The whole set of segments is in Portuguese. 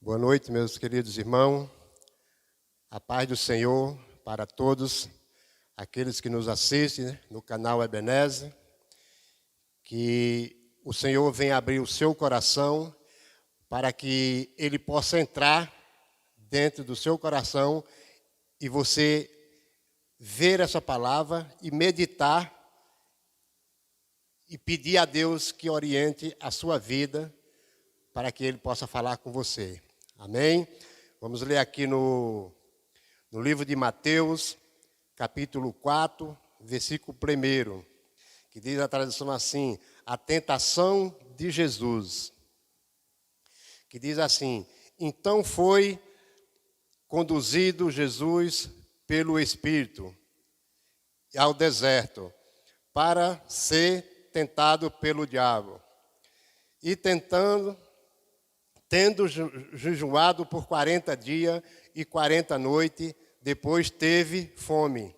Boa noite, meus queridos irmãos. A paz do Senhor para todos aqueles que nos assistem no canal Ebenezer. Que o Senhor venha abrir o seu coração para que Ele possa entrar dentro do seu coração e você ver essa palavra e meditar e pedir a Deus que oriente a sua vida para que Ele possa falar com você. Amém? Vamos ler aqui no livro de Mateus, capítulo 4, versículo 1, que diz a tradução assim: a tentação de Jesus. Que diz assim: então foi conduzido Jesus pelo Espírito ao deserto para ser tentado pelo diabo. E tendo jejuado por 40 dias e 40 noites, depois teve fome.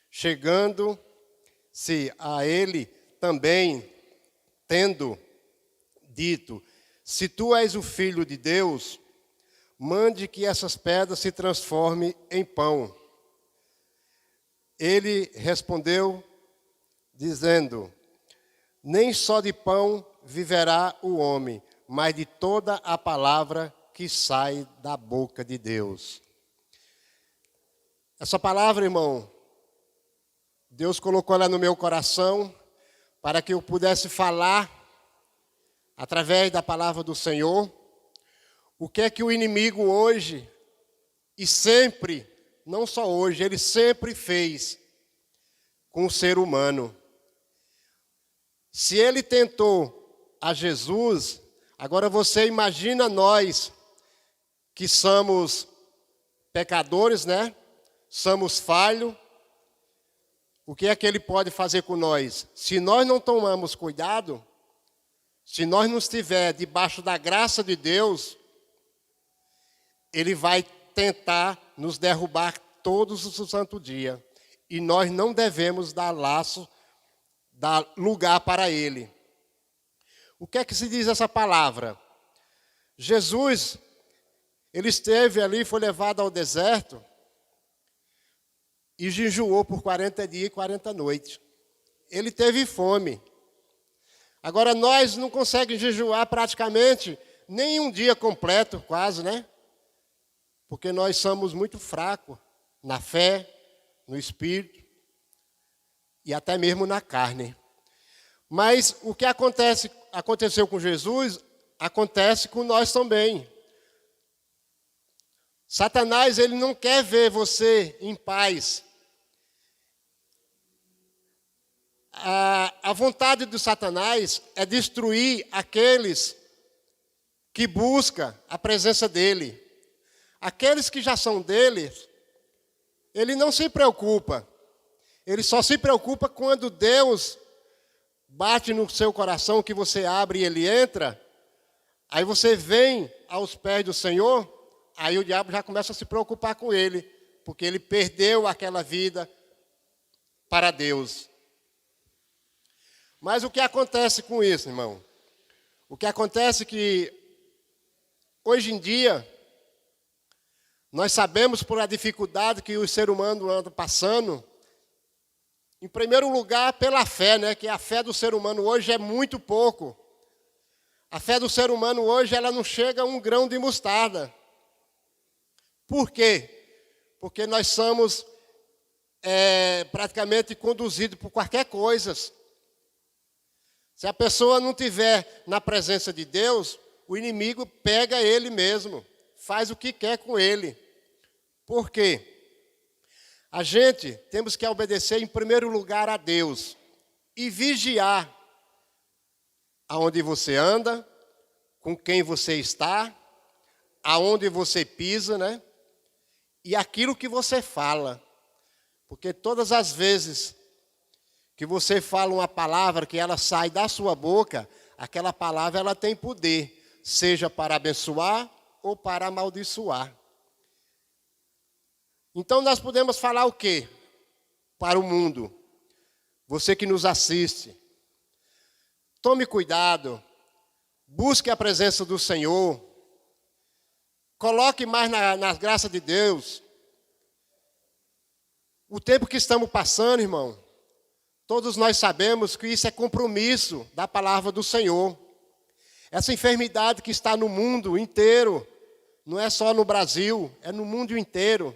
Chegando-se a ele também, tendo dito: se tu és o Filho de Deus, mande que essas pedras se transformem em pão. Ele respondeu, dizendo: nem só de pão viverá o homem, mas de toda a palavra que sai da boca de Deus. Essa palavra, irmão, Deus colocou ela no meu coração para que eu pudesse falar, através da palavra do Senhor, o que é que o inimigo hoje, e sempre, não só hoje, ele sempre fez com o ser humano. Se ele tentou a Jesus, agora você imagina nós, que somos pecadores, né? Somos falhos. O que é que ele pode fazer com nós? Se nós não tomamos cuidado, se nós não estiver debaixo da graça de Deus, ele vai tentar nos derrubar todos os santos dias. E nós não devemos dar lugar para ele. O que é que se diz essa palavra? Jesus, ele esteve ali, foi levado ao deserto e jejuou por 40 dias e 40 noites. Ele teve fome. Agora, nós não conseguimos jejuar praticamente nem um dia completo, quase, né? Porque nós somos muito fracos na fé, no espírito e até mesmo na carne. Mas o que aconteceu com Jesus, acontece com nós também. Satanás, ele não quer ver você em paz. A vontade de Satanás é destruir aqueles que buscam a presença dele. Aqueles que já são dele, ele não se preocupa. Ele só se preocupa quando Deus bate no seu coração, que você abre e ele entra. Aí você vem aos pés do Senhor, aí o diabo já começa a se preocupar com ele, porque ele perdeu aquela vida para Deus. Mas o que acontece com isso, irmão? O que acontece é que, hoje em dia, nós sabemos por a dificuldade que o ser humano anda passando, em primeiro lugar, pela fé, né? Que a fé do ser humano hoje é muito pouco. A fé do ser humano hoje, ela não chega a um grão de mostarda. Por quê? Porque nós somos praticamente conduzidos por qualquer coisa. Se a pessoa não estiver na presença de Deus, o inimigo pega ele mesmo, faz o que quer com ele. Por quê? A gente temos que obedecer em primeiro lugar a Deus e vigiar aonde você anda, com quem você está, aonde você pisa, né? E aquilo que você fala. Porque todas as vezes que você fala uma palavra, que ela sai da sua boca, aquela palavra ela tem poder, seja para abençoar ou para amaldiçoar. Então nós podemos falar o quê? Para o mundo. Você que nos assiste. Tome cuidado. Busque a presença do Senhor. Coloque mais nas graças de Deus. O tempo que estamos passando, irmão, todos nós sabemos que isso é compromisso da palavra do Senhor. Essa enfermidade que está no mundo inteiro, não é só no Brasil, é no mundo inteiro.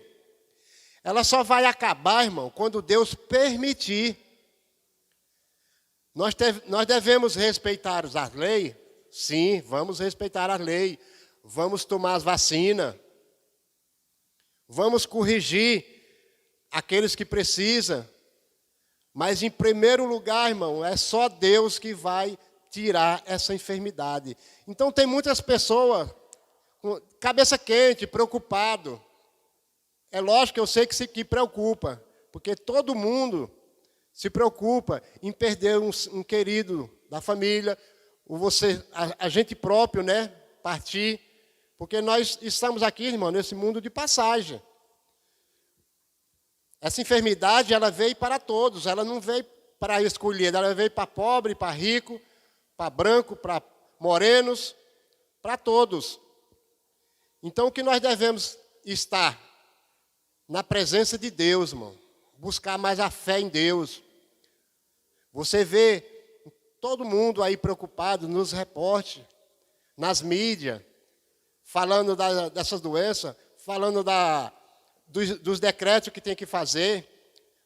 Ela só vai acabar, irmão, quando Deus permitir. Nós devemos respeitar as leis? Sim, vamos respeitar as leis. Vamos tomar as vacinas. Vamos corrigir aqueles que precisam. Mas em primeiro lugar, irmão, é só Deus que vai tirar essa enfermidade. Então tem muitas pessoas com cabeça quente, preocupado. É lógico que eu sei que se preocupa, porque todo mundo se preocupa em perder um querido da família, ou a gente próprio, né, partir, porque nós estamos aqui, irmão, nesse mundo de passagem. Essa enfermidade, ela veio para todos, ela não veio para escolher, ela veio para pobre, para rico, para branco, para morenos, para todos. Então, o que nós devemos estar? Na presença de Deus, irmão. Buscar mais a fé em Deus. Você vê todo mundo aí preocupado nos repórteres, nas mídias, falando dessas doenças, falando dos decretos que tem que fazer,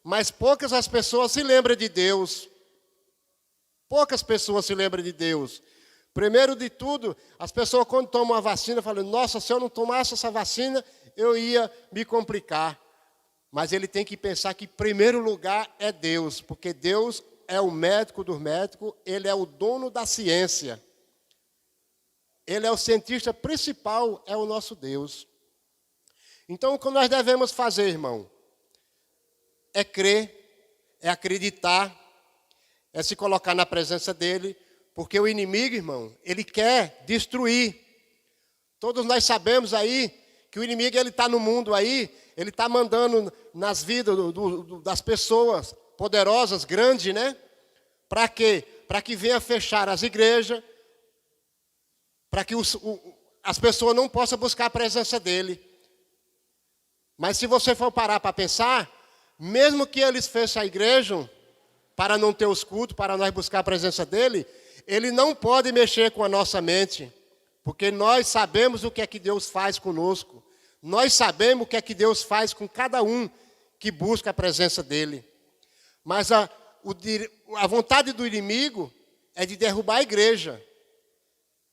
mas poucas as pessoas se lembram de Deus. Poucas pessoas se lembram de Deus. Primeiro de tudo, as pessoas quando tomam a vacina, falam, nossa, se eu não tomasse essa vacina, eu ia me complicar. Mas ele tem que pensar que em primeiro lugar é Deus, porque Deus é o médico dos médicos, ele é o dono da ciência. Ele é o cientista principal, é o nosso Deus. Então, o que nós devemos fazer, irmão? É crer, é acreditar, é se colocar na presença dele, porque o inimigo, irmão, ele quer destruir. Todos nós sabemos aí que o inimigo, ele está no mundo aí, ele está mandando nas vidas das pessoas poderosas, grandes, né? Para quê? Para que venha fechar as igrejas, para que as pessoas não possam buscar a presença dele. Mas se você for parar para pensar, mesmo que eles fechem a igreja, para não ter os cultos, para nós buscar a presença dele, ele não pode mexer com a nossa mente, porque nós sabemos o que é que Deus faz conosco. Nós sabemos o que é que Deus faz com cada um que busca a presença dele. Mas a vontade do inimigo é de derrubar a igreja.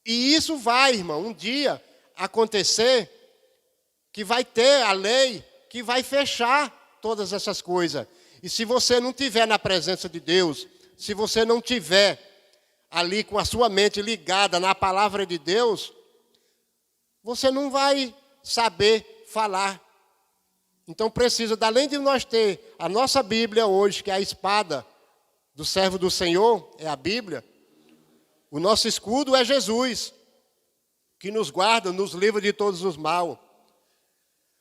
E isso vai, irmão, um dia acontecer, que vai ter a lei que vai fechar todas essas coisas. E se você não estiver na presença de Deus, se você não estiver ali com a sua mente ligada na palavra de Deus, você não vai saber falar. Então precisa, além de nós ter a nossa Bíblia hoje, que é a espada do servo do Senhor, é a Bíblia, o nosso escudo é Jesus, que nos guarda, nos livra de todos os mal.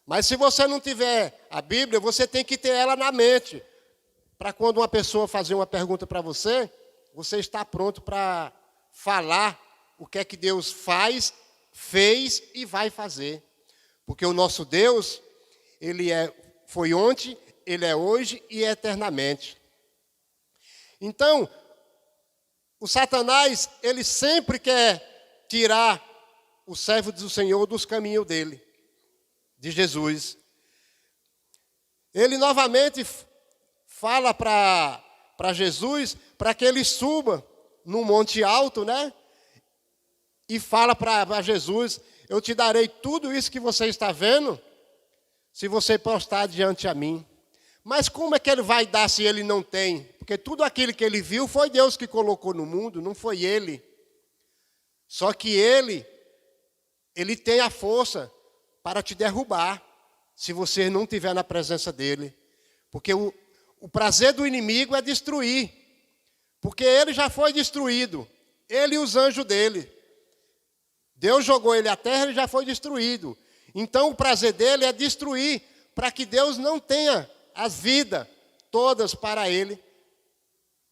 Mas se você não tiver a Bíblia, você tem que ter ela na mente, para quando uma pessoa fazer uma pergunta para você, você está pronto para falar o que é que Deus fez e vai fazer. Porque o nosso Deus, ele foi ontem, ele é hoje e é eternamente. Então, o Satanás, ele sempre quer tirar o servo do Senhor dos caminhos dele, de Jesus. Ele novamente fala para Jesus, para que ele suba num monte alto, né? E fala para Jesus, eu te darei tudo isso que você está vendo, se você prostrar diante a mim. Mas como é que ele vai dar se ele não tem? Porque tudo aquilo que ele viu foi Deus que colocou no mundo, não foi ele. Só que ele tem a força para te derrubar, se você não estiver na presença dele. Porque o prazer do inimigo é destruir. Porque ele já foi destruído, ele e os anjos dele. Deus jogou ele à terra, ele já foi destruído. Então o prazer dele é destruir, para que Deus não tenha as vidas todas para ele.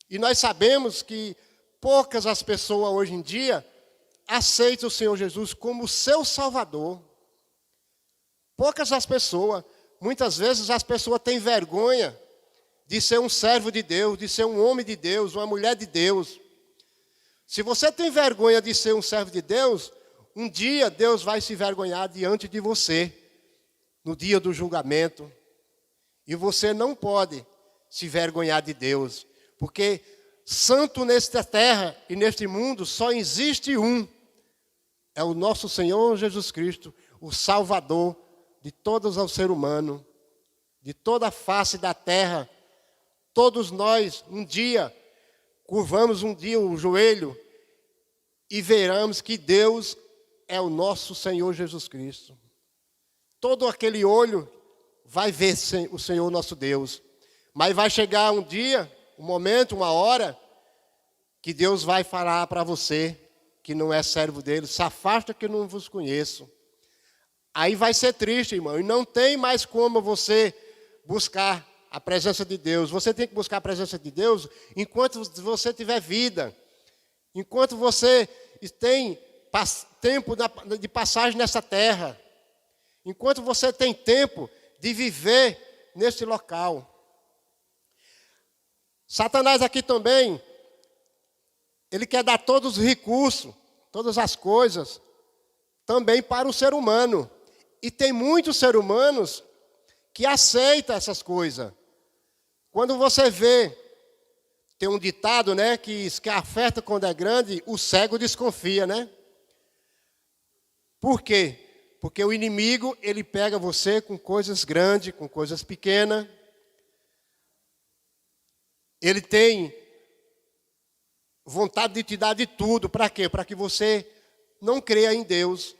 E nós sabemos que poucas as pessoas hoje em dia aceitam o Senhor Jesus como seu Salvador. Poucas as pessoas, muitas vezes as pessoas têm vergonha de ser um servo de Deus, de ser um homem de Deus, uma mulher de Deus. Se você tem vergonha de ser um servo de Deus, um dia Deus vai se vergonhar diante de você, no dia do julgamento. E você não pode se vergonhar de Deus, porque santo nesta terra e neste mundo só existe um. É o nosso Senhor Jesus Cristo, o Salvador de todos os seres humanos, de toda a face da terra. Todos nós, um dia, curvamos o joelho e veremos que Deus é o nosso Senhor Jesus Cristo. Todo aquele olho vai ver o Senhor nosso Deus. Mas vai chegar um dia, um momento, uma hora, que Deus vai falar para você que não é servo dele, se afasta que eu não vos conheço. Aí vai ser triste, irmão, e não tem mais como você buscar a presença de Deus. Você tem que buscar a presença de Deus enquanto você tiver vida, enquanto você tem tempo de passagem nessa terra, enquanto você tem tempo de viver nesse local. Satanás aqui também, ele quer dar todos os recursos, todas as coisas, também para o ser humano. E tem muitos seres humanos que aceitam essas coisas. Quando você vê, tem um ditado, né, que diz que a festa quando é grande, o cego desconfia, né? Por quê? Porque o inimigo, ele pega você com coisas grandes, com coisas pequenas. Ele tem vontade de te dar de tudo. Para quê? Para que você não creia em Deus.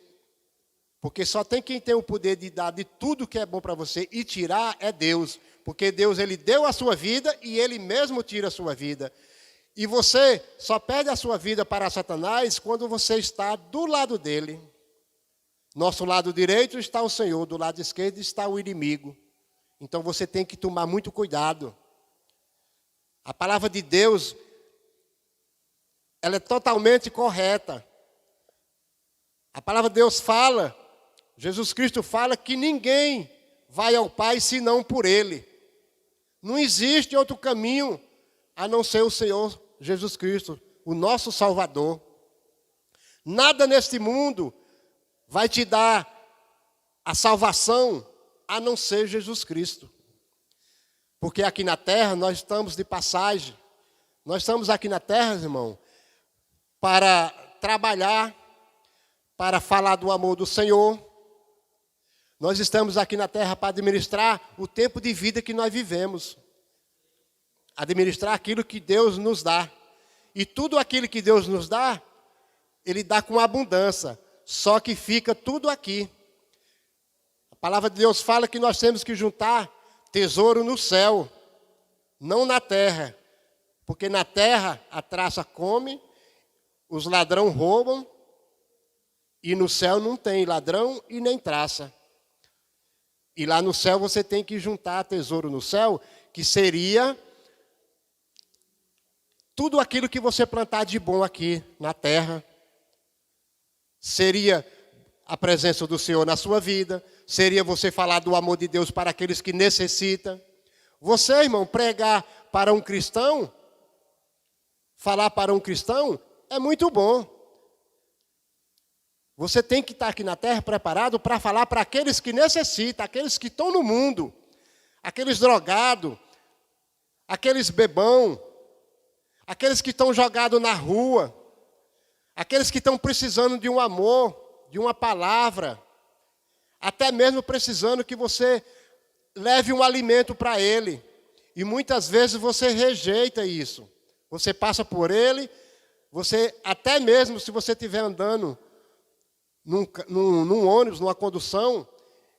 Porque só tem quem tem o poder de dar de tudo que é bom para você e tirar é Deus. Porque Deus, ele deu a sua vida e ele mesmo tira a sua vida. E você só perde a sua vida para Satanás quando você está do lado dele. Nosso lado direito está o Senhor, do lado esquerdo está o inimigo. Então você tem que tomar muito cuidado. A palavra de Deus, ela é totalmente correta. A palavra de Deus fala, Jesus Cristo fala que ninguém vai ao Pai senão por Ele. Não existe outro caminho a não ser o Senhor Jesus Cristo, o nosso Salvador. Nada neste mundo vai te dar a salvação a não ser Jesus Cristo. Porque aqui na terra nós estamos de passagem. Nós estamos aqui na terra, irmão, para trabalhar, para falar do amor do Senhor. Nós estamos aqui na terra para administrar o tempo de vida que nós vivemos. Administrar aquilo que Deus nos dá. E tudo aquilo que Deus nos dá, Ele dá com abundância. Só que fica tudo aqui. A palavra de Deus fala que nós temos que juntar tesouro no céu, não na terra. Porque na terra a traça come, os ladrões roubam, e no céu não tem ladrão e nem traça. E lá no céu você tem que juntar tesouro no céu, que seria tudo aquilo que você plantar de bom aqui na terra. Seria a presença do Senhor na sua vida, seria você falar do amor de Deus para aqueles que necessitam. Você, irmão, pregar para um cristão, falar para um cristão, é muito bom. Você tem que estar aqui na terra preparado para falar para aqueles que necessitam, aqueles que estão no mundo, aqueles drogados, aqueles bebão, aqueles que estão jogados na rua, aqueles que estão precisando de um amor, de uma palavra, até mesmo precisando que você leve um alimento para ele. E muitas vezes você rejeita isso. Você passa por ele, você, até mesmo se você estiver andando num ônibus, numa condução,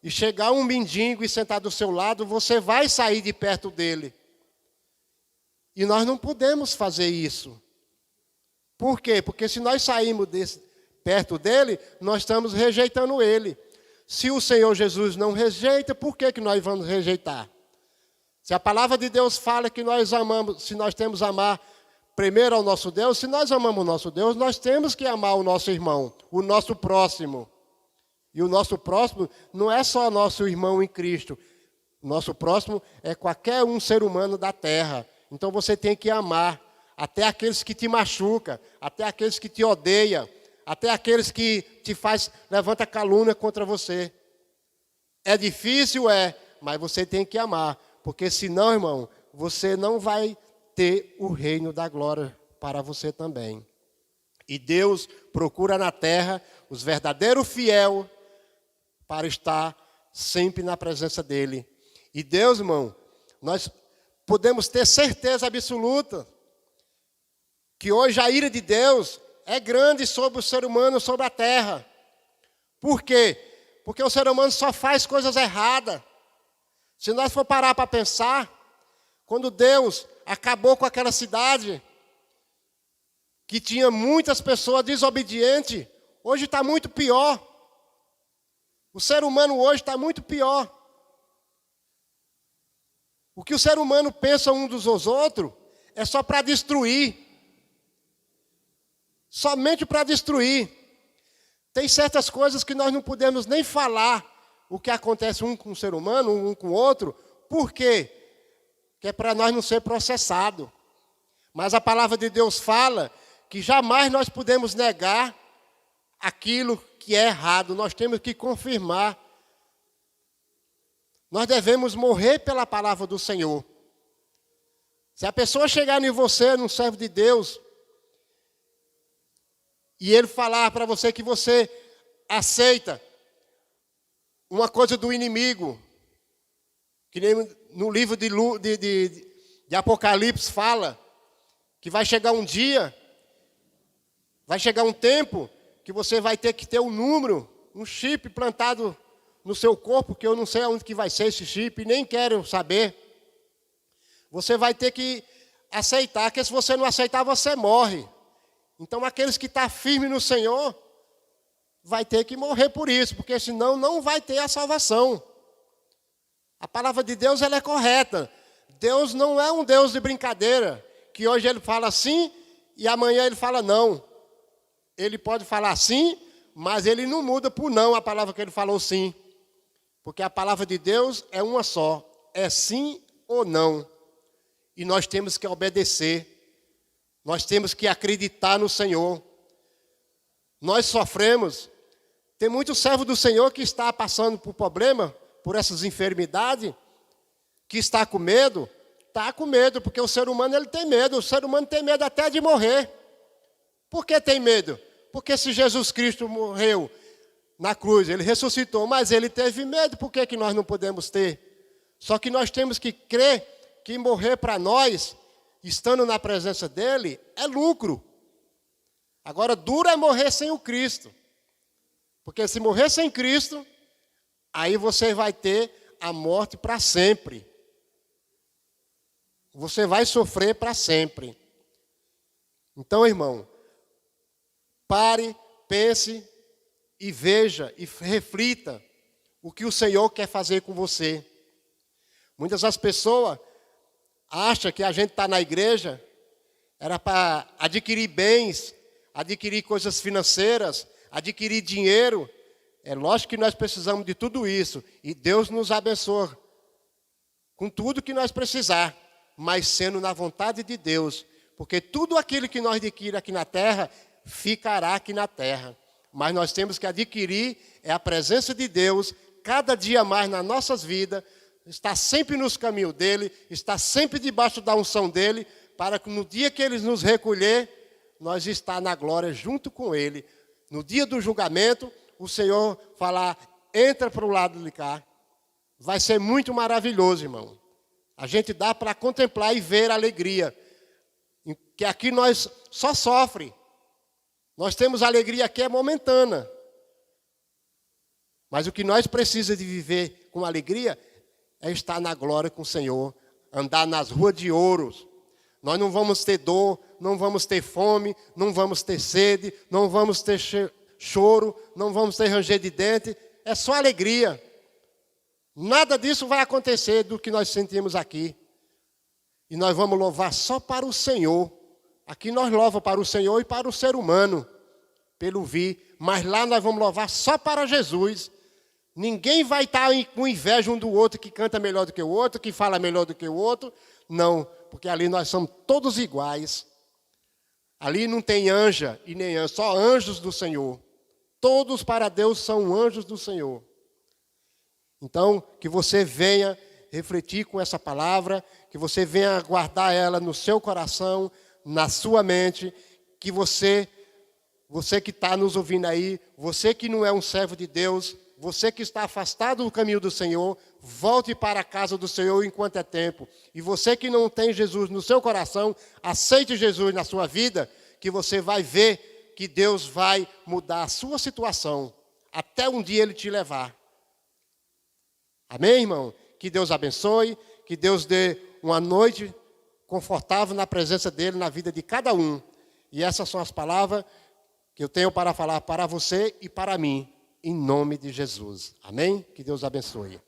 e chegar um mendigo e sentar do seu lado, você vai sair de perto dele. E nós não podemos fazer isso. Por quê? Porque se nós sairmos perto dele, nós estamos rejeitando ele. Se o Senhor Jesus não rejeita, por que nós vamos rejeitar? Se a palavra de Deus fala que nós amamos, se nós temos que amar primeiro ao nosso Deus, se nós amamos o nosso Deus, nós temos que amar o nosso irmão, o nosso próximo. E o nosso próximo não é só nosso irmão em Cristo. O nosso próximo é qualquer um ser humano da terra. Então você tem que amar até aqueles que te machucam, até aqueles que te odeiam, até aqueles que te levanta calúnia contra você. É difícil, mas você tem que amar, porque senão, irmão, você não vai ter o reino da glória para você também. E Deus procura na terra os verdadeiros fiéis para estar sempre na presença dele. E Deus, irmão, nós podemos ter certeza absoluta que hoje a ira de Deus é grande sobre o ser humano, sobre a terra. Por quê? Porque o ser humano só faz coisas erradas. Se nós for parar para pensar, quando Deus acabou com aquela cidade, que tinha muitas pessoas desobedientes, hoje está muito pior. O ser humano hoje está muito pior. O que o ser humano pensa um dos outros é só para destruir. Somente para destruir. Tem certas coisas que nós não podemos nem falar o que acontece um com o ser humano, um com o outro. Por quê? Que é para nós não ser processado. Mas a palavra de Deus fala que jamais nós podemos negar aquilo que é errado. Nós temos que confirmar. Nós devemos morrer pela palavra do Senhor. Se a pessoa chegar em você, num servo de Deus, e ele falar para você que você aceita uma coisa do inimigo, que nem no livro de Apocalipse fala, que vai chegar um dia, vai chegar um tempo, que você vai ter que ter um número, um chip plantado no seu corpo, que eu não sei onde que vai ser esse chip, nem quero saber. Você vai ter que aceitar, que se você não aceitar, você morre. Então, aqueles que estão firmes no Senhor, vai ter que morrer por isso, porque senão não vai ter a salvação. A palavra de Deus, ela é correta. Deus não é um Deus de brincadeira, que hoje ele fala sim e amanhã ele fala não. Ele pode falar sim, mas ele não muda por não a palavra que ele falou sim. Porque a palavra de Deus é uma só, é sim ou não. E nós temos que obedecer. Nós temos que acreditar no Senhor. Nós sofremos. Tem muitos servos do Senhor que está passando por problema, por essas enfermidades, que está com medo. Está com medo, porque o ser humano ele tem medo. O ser humano tem medo até de morrer. Por que tem medo? Porque se Jesus Cristo morreu na cruz, ele ressuscitou, mas ele teve medo, por que nós não podemos ter? Só que nós temos que crer que morrer para nós, estando na presença dele, é lucro. Agora, duro é morrer sem o Cristo. Porque se morrer sem Cristo, aí você vai ter a morte para sempre. Você vai sofrer para sempre. Então, irmão, pare, pense e veja e reflita o que o Senhor quer fazer com você. Muitas das pessoas acham que a gente está na igreja era para adquirir bens, adquirir coisas financeiras, adquirir dinheiro. É lógico que nós precisamos de tudo isso. E Deus nos abençoa com tudo que nós precisar, mas sendo na vontade de Deus. Porque tudo aquilo que nós adquirimos aqui na terra, ficará aqui na terra. Mas nós temos que adquirir a presença de Deus, cada dia mais nas nossas vidas, estar sempre nos caminhos dEle, estar sempre debaixo da unção dEle, para que no dia que Ele nos recolher, nós estar na glória junto com Ele. No dia do julgamento, o Senhor falar, entra para o lado de cá. Vai ser muito maravilhoso, irmão. A gente dá para contemplar e ver a alegria. Que aqui nós só sofre. Nós temos alegria que é momentânea. Mas o que nós precisamos de viver com alegria é estar na glória com o Senhor, andar nas ruas de ouros. Nós não vamos ter dor, não vamos ter fome, não vamos ter sede, não vamos ter choro, não vamos ter ranger de dente. É só alegria. Nada disso vai acontecer do que nós sentimos aqui. E nós vamos louvar só para o Senhor. Aqui nós louvamos para o Senhor e para o ser humano, pelo vir, mas lá nós vamos louvar só para Jesus. Ninguém vai estar com inveja um do outro, que canta melhor do que o outro, que fala melhor do que o outro. Não, porque ali nós somos todos iguais. Ali não tem anja e nem anjo, só anjos do Senhor. Todos para Deus são anjos do Senhor. Então, que você venha refletir com essa palavra, que você venha guardar ela no seu coração, na sua mente, que você que está nos ouvindo aí, você que não é um servo de Deus, você que está afastado do caminho do Senhor, volte para a casa do Senhor enquanto é tempo. E você que não tem Jesus no seu coração, aceite Jesus na sua vida, que você vai ver que Deus vai mudar a sua situação, até um dia Ele te levar. Amém, irmão? Que Deus abençoe, que Deus dê uma noite confortável na presença dEle, na vida de cada um. E essas são as palavras que eu tenho para falar para você e para mim, em nome de Jesus. Amém? Que Deus abençoe.